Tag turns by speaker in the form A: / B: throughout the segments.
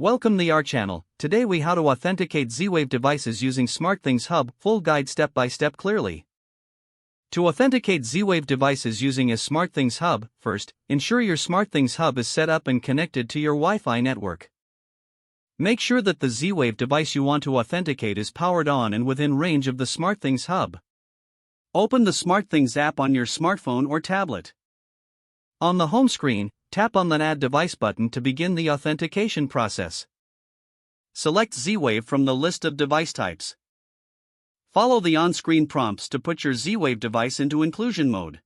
A: Welcome to our channel. Today we how to authenticate Z-Wave devices using SmartThings Hub, full guide step by step clearly. To authenticate Z-Wave devices using a SmartThings Hub, first, ensure your SmartThings Hub is set up and connected to your Wi-Fi network. Make sure that the Z-Wave device you want to authenticate is powered on and within range of the SmartThings Hub. Open the SmartThings app on your smartphone or tablet. On the home screen, tap on the Add Device button to begin the authentication process. Select Z-Wave from the list of device types. Follow the on-screen prompts to put your Z-Wave device into inclusion mode.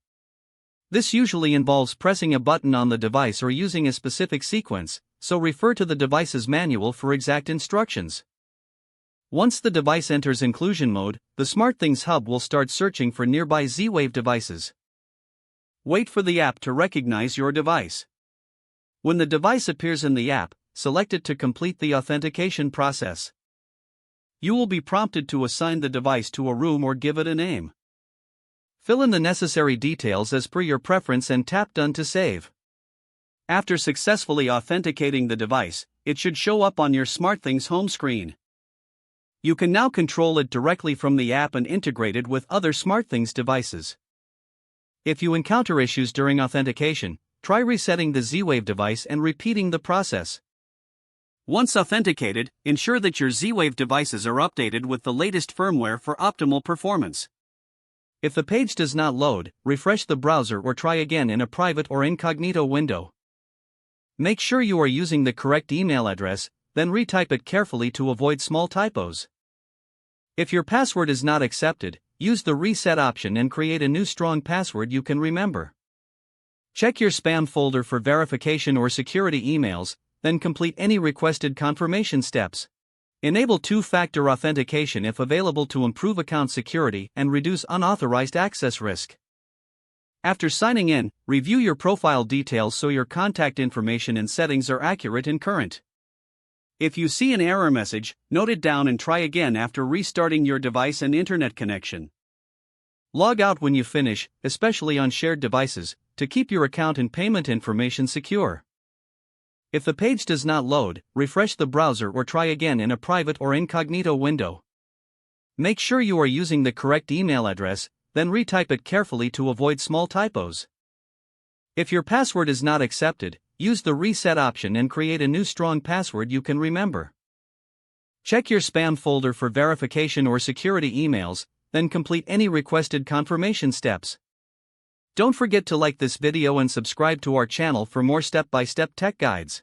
A: This usually involves pressing a button on the device or using a specific sequence, so refer to the device's manual for exact instructions. Once the device enters inclusion mode, the SmartThings Hub will start searching for nearby Z-Wave devices. Wait for the app to recognize your device. When the device appears in the app, select it to complete the authentication process. You will be prompted to assign the device to a room or give it a name. Fill in the necessary details as per your preference and tap Done to save. After successfully authenticating the device, it should show up on your SmartThings home screen. You can now control it directly from the app and integrate it with other SmartThings devices. If you encounter issues during authentication, try resetting the Z-Wave device and repeating the process. Once authenticated, ensure that your Z-Wave devices are updated with the latest firmware for optimal performance. If the page does not load, refresh the browser or try again in a private or incognito window. Make sure you are using the correct email address, then retype it carefully to avoid small typos. If your password is not accepted, use the reset option and create a new strong password you can remember. Check your spam folder for verification or security emails, then complete any requested confirmation steps. Enable two-factor authentication if available to improve account security and reduce unauthorized access risk. After signing in, review your profile details so your contact information and settings are accurate and current. If you see an error message, note it down and try again after restarting your device and internet connection. Log out when you finish, especially on shared devices, to keep your account and payment information secure. If the page does not load, refresh the browser or try again in a private or incognito window. Make sure you are using the correct email address, then retype it carefully to avoid small typos. If your password is not accepted, use the reset option and create a new strong password you can remember. Check your spam folder for verification or security emails, then complete any requested confirmation steps. Don't forget to like this video and subscribe to our channel for more step-by-step tech guides.